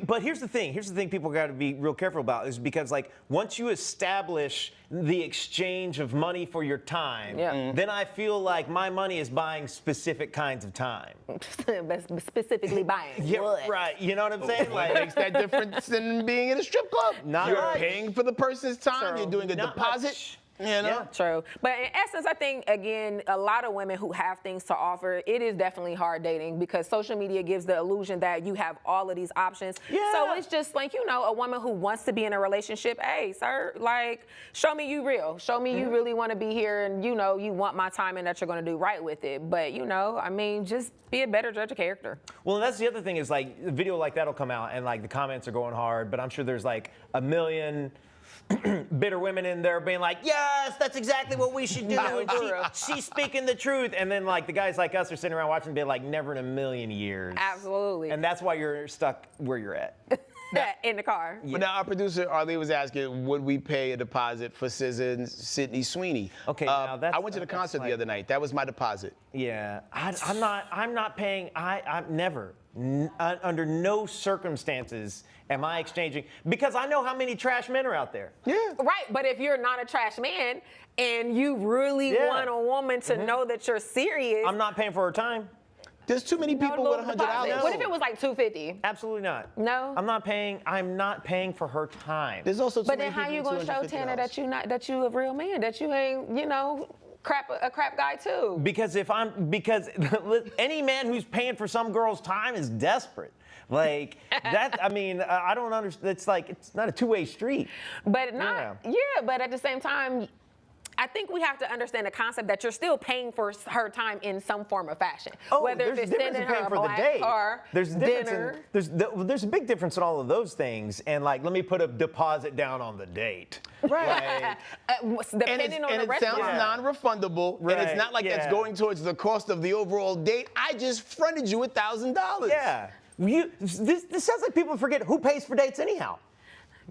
but here's the thing people gotta be real careful about is because like once you establish the exchange of money for your time, then I feel like my money is buying specific kinds of time. Specifically buying. Yeah, right. You know what I'm saying? What makes that difference than being in a strip club? You're paying for the person's time. You're doing a deposit. Much. Yeah, true. But in essence, I think, again, a lot of women who have things to offer, it is definitely hard dating because social media gives the illusion that you have all of these options. Yeah. So it's just like, a woman who wants to be in a relationship, hey, sir, like, show me you real. Show me you really want to be here and, you want my time and that you're going to do right with it. But, I mean, just be a better judge of character. Well, and that's the other thing is, like, a video like that will come out and, like, the comments are going hard, but I'm sure there's, like, a million bitter women in there being like, yes, that's exactly what we should do. And she's speaking the truth. And then like the guys like us are sitting around watching and being like, never in a million years. Absolutely. And that's why you're stuck where you're at. In the car. But now our producer, Arlie, was asking, would we pay a deposit for SZA and Sydney Sweeney? Okay, now that's... I went to the concert the other night. That was my deposit. Yeah, I'm not paying, I'm never, under no circumstances am I exchanging, because I know how many trash men are out there. Yeah. Right, but if you're not a trash man and you really want a woman to know that you're serious. I'm not paying for her time. There's too many people with $100. What if it was like $250? Absolutely not. No. I'm not paying for her time. There's also too but many then how people you gonna show Tanner $250? that you a real man, that you ain't, a crap guy too. Because any man who's paying for some girl's time is desperate. Like that, I mean, I don't understand. It's like it's not a two-way street. But but at the same time, I think we have to understand the concept that you're still paying for her time in some form of fashion. Oh, whether there's it's a difference sending in her paying a for the black date. car, There's a difference dinner. there's a big difference in all of those things. And like, let me put a deposit down on the date. Right. Depending on the it restaurant. sounds non-refundable, and it's not like it's going towards the cost of the overall date. I just fronted you $1,000. Yeah. This sounds like people forget who pays for dates anyhow.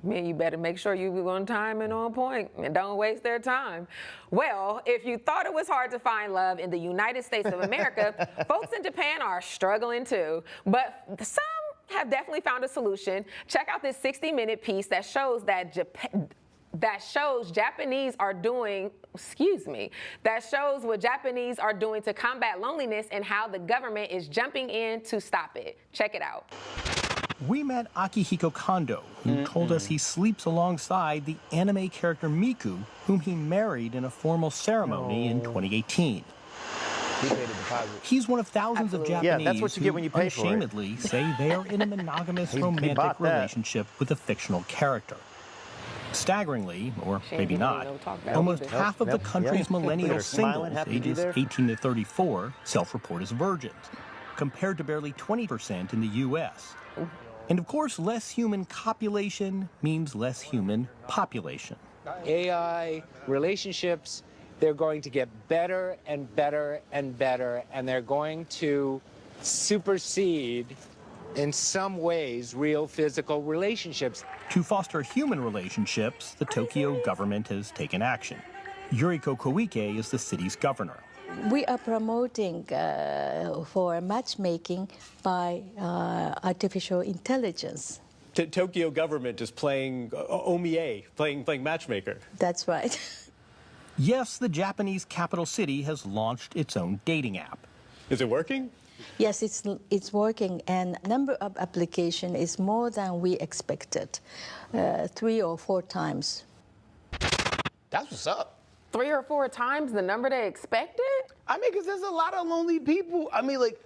Man, you better make sure you on time and on point and don't waste their time. Well, if you thought it was hard to find love in the United States of America, folks in Japan are struggling too. But some have definitely found a solution. Check out this 60-minute piece that shows that Japanese are doing, that shows what Japanese are doing to combat loneliness and how the government is jumping in to stop it. Check it out. We met Akihiko Kondo, who told us he sleeps alongside the anime character Miku, whom he married in a formal ceremony in 2018. He paid a deposit. He's one of thousands of Japanese that's what you get when you pay for it. unashamedly say they are in a monogamous romantic relationship with a fictional character. Staggeringly, or maybe not, almost half of the country's millennial singles ages 18 to 34 self-report as virgins, compared to barely 20% in the U.S. And of course, less human copulation means less human population. AI relationships, they're going to get better and better and better, and they're going to supersede, in some ways, real physical relationships. To foster human relationships, the Tokyo government has taken action. Yuriko Koike is the city's governor. We are promoting for matchmaking by artificial intelligence. Tokyo government is playing OMIE, playing matchmaker. That's right. Yes, the Japanese capital city has launched its own dating app. Is it working? Yes, it's working, and number of application is more than we expected, 3 or 4 times. That's what's up. 3 or 4 times the number they expected? I mean, because there's a lot of lonely people. I mean, like,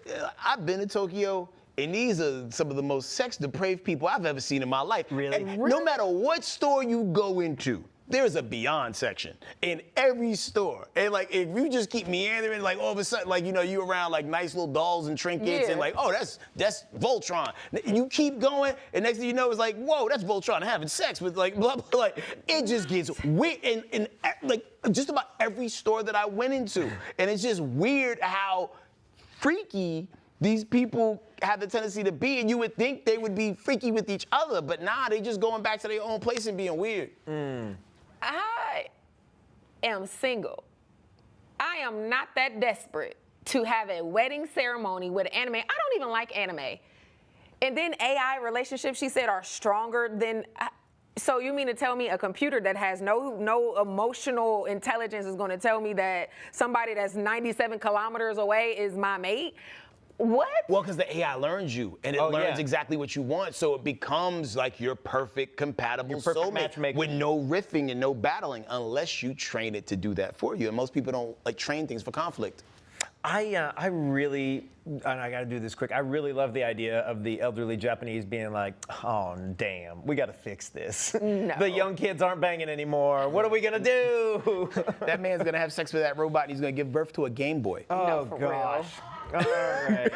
I've been to Tokyo, and these are some of the most sex-depraved people I've ever seen in my life. Really? And no matter what store you go into, there's a Beyond section in every store. And like, if you just keep meandering, like all of a sudden, like, you know, you around like nice little dolls and trinkets and like, oh, that's Voltron. You keep going, and next thing you know, it's like, whoa, that's Voltron having sex with like blah, blah, like, it just gets weird in like just about every store that I went into. And it's just weird how freaky these people have the tendency to be, and you would think they would be freaky with each other, but nah, they just going back to their own place and being weird. I am single. I am not that desperate to have a wedding ceremony with anime. I don't even like anime. And then AI relationships, she said, are stronger than. So you mean to tell me a computer that has no emotional intelligence is going to tell me that somebody that's 97 kilometers away is my mate? What? Well, because the AI learns you, and it learns exactly what you want, so it becomes like your perfect compatible soulmate matchmaker. with no riffing and no battling, unless you train it to do that for you. And most people don't like train things for conflict. I really, and I got to do this quick. I really love the idea of the elderly Japanese being like, "Oh damn, we got to fix this. No. The young kids aren't banging anymore. What are we gonna do?" That man's gonna have sex with that robot, and he's gonna give birth to a Game Boy. Oh gosh. All right.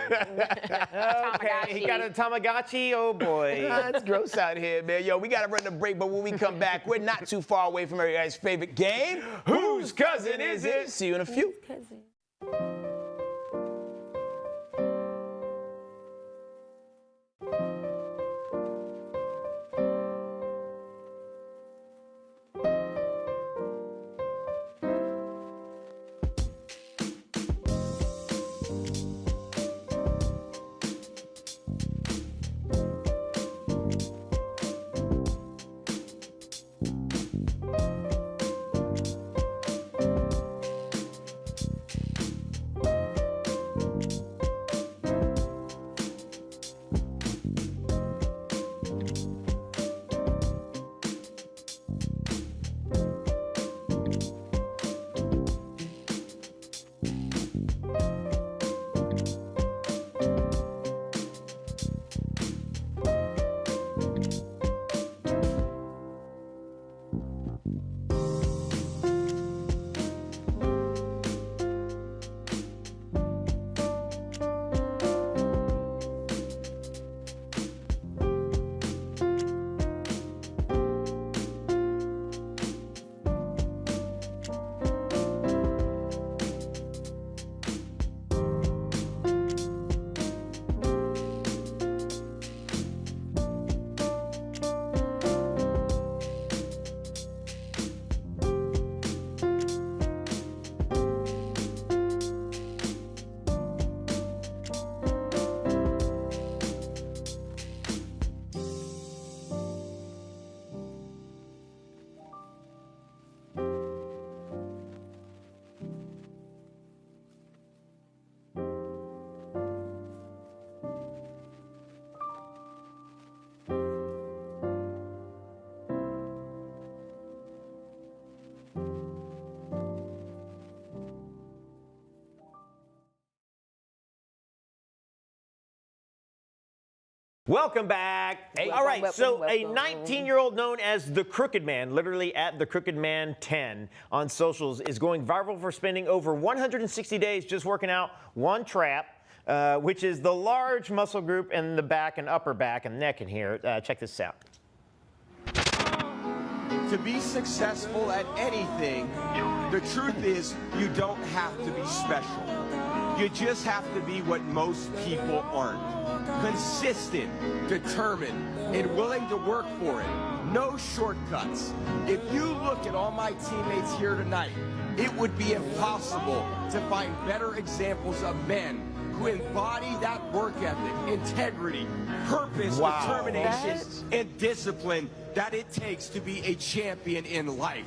Okay, he got a Tamagotchi. Oh boy. It's gross out here, man. Yo, we gotta run the break, but when we come back, we're not too far away from everybody's favorite game. Whose cousin is it? See you in a few. Welcome back. All right, so a 19-year-old known as the Crooked Man, literally at the Crooked Man 10 on socials, is going viral for spending over 160 days just working out one trap, which is the large muscle group in the back and upper back and neck in here. Check this out. To be successful at anything, the truth is you don't have to be special. You just have to be what most people aren't. Consistent, determined, and willing to work for it. No shortcuts. If you look at all my teammates here tonight, it would be impossible to find better examples of men who embody that work ethic, integrity, purpose, determination, and discipline that it takes to be a champion in life.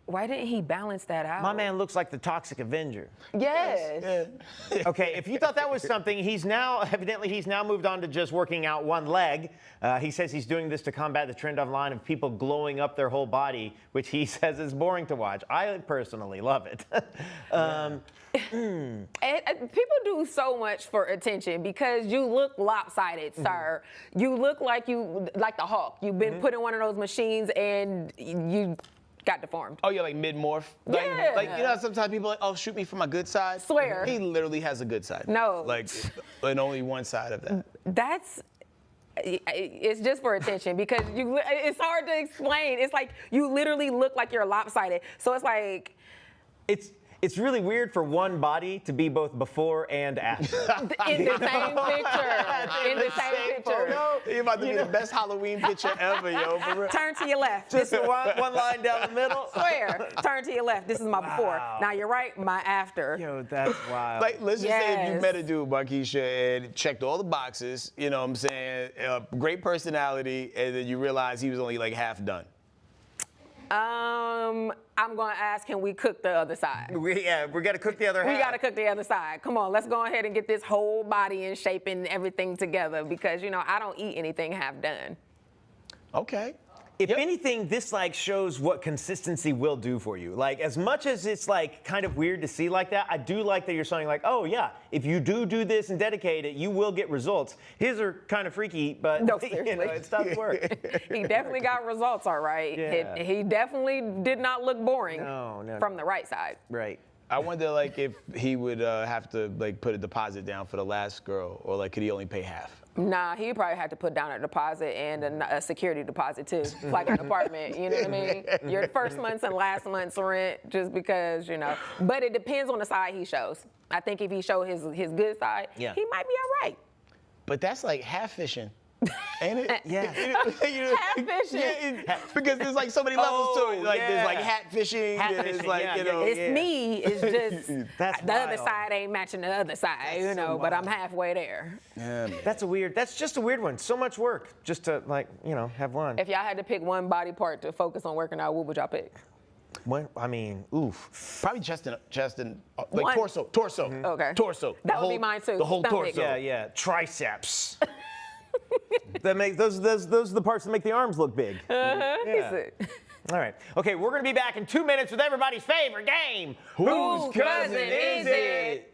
Why didn't he balance that out? My man looks like the Toxic Avenger. Yes. Okay, if you thought that was something, he's now moved on to just working out one leg. He says he's doing this to combat the trend online of people glowing up their whole body, which he says is boring to watch. I personally love it. People do so much for attention because you look lopsided, sir. You look like the Hulk. You've been put in one of those machines and you got deformed. Oh, you're like mid-morph? Yeah. Like, you know, sometimes people are like, oh, shoot me for my good side. Swear. He literally has a good side. No. Like, and only one side of that. It's just for attention because it's hard to explain. It's like you literally look like you're lopsided. So it's like... It's really weird for one body to be both before and after. In the same picture. In the same picture. You're about to be the best Halloween picture ever, yo. For real. Turn to your left. Just one line down the middle. Swear. Turn to your left. This is my before. Now you're right, my after. Yo, that's wild. Like, let's just say if you met a dude, Markisha, and checked all the boxes, you know what I'm saying, great personality, and then you realize he was only like half done. I'm going to ask, can we cook the other side? We got to cook the other half. We got to cook the other side. Come on, let's go ahead and get this whole body in shape and everything together because, you know, I don't eat anything half done. Okay. If anything, this like shows what consistency will do for you. Like, as much as it's like kind of weird to see like that, I do like that you're saying like, oh yeah, if you do this and dedicate it, you will get results. His are kind of freaky, but no, seriously. You know, it's tough work. He definitely got results, all right. Yeah. He definitely did not look boring from the right side. Right. I wonder like if he would have to like put a deposit down for the last girl, or like could he only pay half? Nah, he probably had to put down a deposit and a security deposit too, like an apartment, you know what I mean? Your first month's and last month's rent, just because, you know. But it depends on the side he shows. I think if he showed his good side, he might be all right. But that's like half fishing. Ain't it? Yeah. Half fishing. Yeah, because there's like so many levels to it. Like there's like hat fishing. There's like, you know. It's me. It's just that's the other side ain't matching the other side, you know, but I'm halfway there. Yeah, that's just a weird one. So much work just to like, you know, have one. If y'all had to pick one body part to focus on working out, what would y'all pick? I mean, oof. Probably chest and like One. torso. Okay. Torso. That would be mine too. The whole Stomach. torso. Yeah. Triceps. Those are the parts that make the arms look big. Yeah. All right. Okay, we're going to be back in 2 minutes with everybody's favorite game. Whose cousin is it?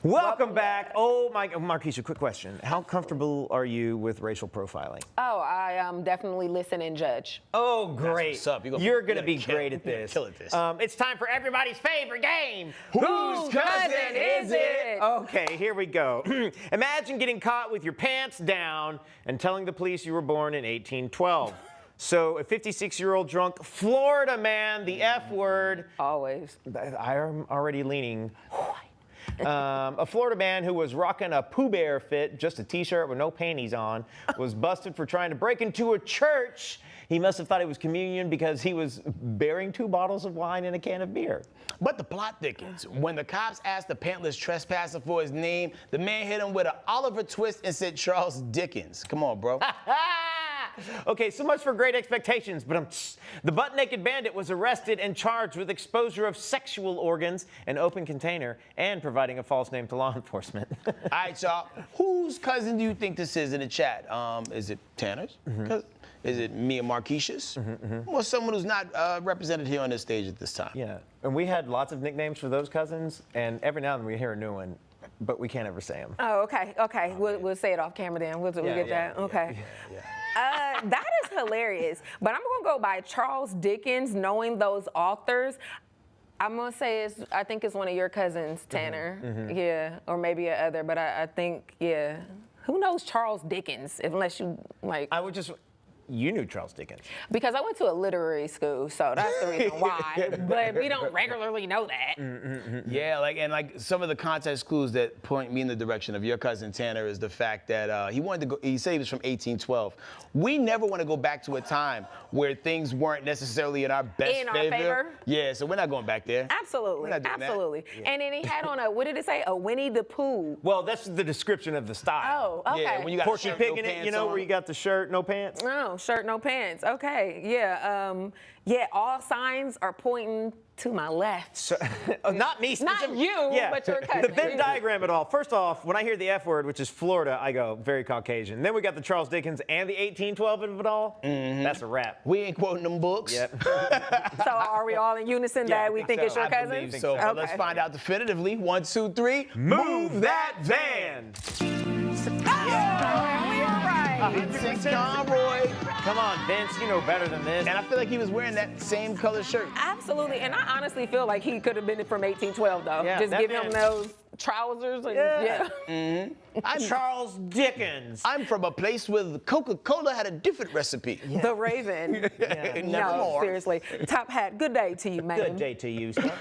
Welcome back. Oh my, Markisha, quick question. How comfortable are you with racial profiling? Oh, I definitely listen and judge. Oh, great. What's up? You're going to be great at this. Kill at this. It's time for everybody's favorite game. Whose cousin is it? Okay, here we go. Imagine getting caught with your pants down and telling the police you were born in 1812. So a 56-year-old drunk Florida man, the F word. Always. I'm already leaning. A Florida man who was rocking a Pooh Bear fit, just a t-shirt with no panties on, was busted for trying to break into a church. He must have thought it was communion because he was bearing 2 bottles of wine and a can of beer. But the plot thickens. When the cops asked the pantless trespasser for his name, the man hit him with an Oliver twist and said Charles Dickens. Come on, bro. Okay, so much for Great Expectations, but the butt-naked bandit was arrested and charged with exposure of sexual organs, an open container, and providing a false name to law enforcement. All right, y'all. Whose cousin do you think this is in the chat? Is it Tanner's? Is it me and Markisha's? Or someone who's not represented here on this stage at this time? Yeah, and we had lots of nicknames for those cousins, and every now and then we hear a new one, but we can't ever say them. Oh, okay. We'll say it off camera then. We'll get that. Okay. That is hilarious. But I'm gonna go by Charles Dickens, knowing those authors. I'm gonna say I think it's one of your cousins, Tanner. Yeah, or maybe a other, but I think, yeah. Who knows Charles Dickens, unless you like. You knew Charles Dickens. Because I went to a literary school, so that's the reason why. But we don't regularly know that. Yeah, like some of the context clues that point me in the direction of your cousin Tanner is the fact that he wanted to go. He said he was from 1812. We never want to go back to a time where things weren't necessarily in our best favor. Yeah, so we're not going back there. Absolutely, absolutely. And then he had on what did it say? A Winnie the Pooh. Well, that's the description of the style. Oh, okay. Yeah, when you got Porky Pig in it, you know, where you got the shirt, no pants. No, shirt, no pants. Okay, yeah. Yeah, all signs are pointing to my left. So, not me. Not you, but your cousin. The Venn diagram it all. First off, when I hear the F word, which is Florida, I go, very Caucasian. Then we got the Charles Dickens and the 1812 of it all. That's a wrap. We ain't quoting them books. Yep. So are we all in unison that we think it's your cousin? I believe so. Okay. Let's find out definitively. 1, 2, 3. Move that van. Vince Conroy. Come on, Vince, you know better than this. And I feel like he was wearing that same color shirt. Absolutely, and I honestly feel like he could have been from 1812, though. Yeah, just give him those trousers. And, I'm Charles Dickens. I'm from a place where Coca-Cola had a different recipe. The Raven. No, seriously. Top hat. Good day to you, man. Good day to you, sir.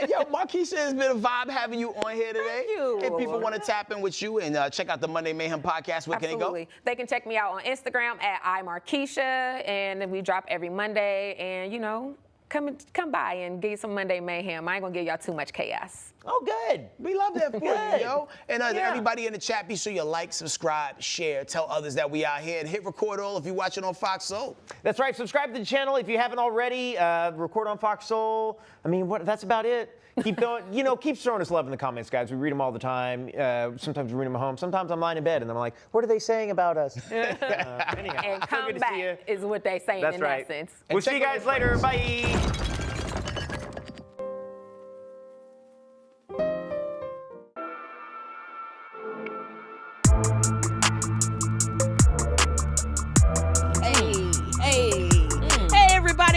Yo, Markisha, it's been a vibe having you on here today. Thank you. If people want to tap in with you and check out the Monday Mayhem podcast, where can they go? They can check me out on Instagram at iMarkisha, and then we drop every Monday. And you know, come by and get some Monday Mayhem. I ain't gonna give y'all too much chaos. Oh, good. We love that for you, yo. And everybody in the chat, be sure you like, subscribe, share, tell others that we out here, and hit record all if you're watching on Fox Soul. That's right. Subscribe to the channel if you haven't already. Record on Fox Soul. I mean, that's about it. Keep going. You know, keep throwing us love in the comments, guys. We read them all the time. Sometimes we read them at home. Sometimes I'm lying in bed and I'm like, what are they saying about us? Anyhow, and come back is what they saying in essence. We'll see you guys later. Bye.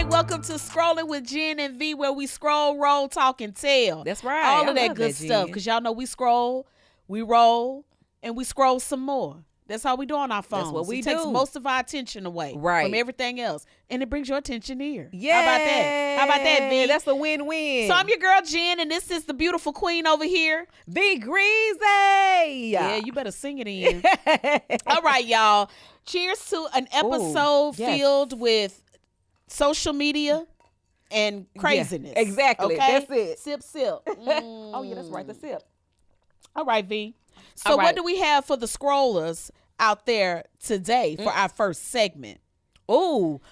Welcome to Scrolling with Jen and V, where we scroll, roll, talk, and tell. That's right. All of that good stuff. Because y'all know we scroll, we roll, and we scroll some more. That's how we do on our phones. That's what we do. It takes most of our attention away from everything else. And it brings your attention here. Yeah. How about that? How about that, V? That's a win-win. So I'm your girl, Jen, and this is the beautiful queen over here. V Greasy. Yeah, you better sing it in. All right, y'all. Cheers to an episode filled with social media and craziness. Yeah, exactly. Okay? That's it. Sip, sip. Oh, yeah, that's right. The sip. All right, V. So what do we have for the scrollers out there today for our first segment? Ooh,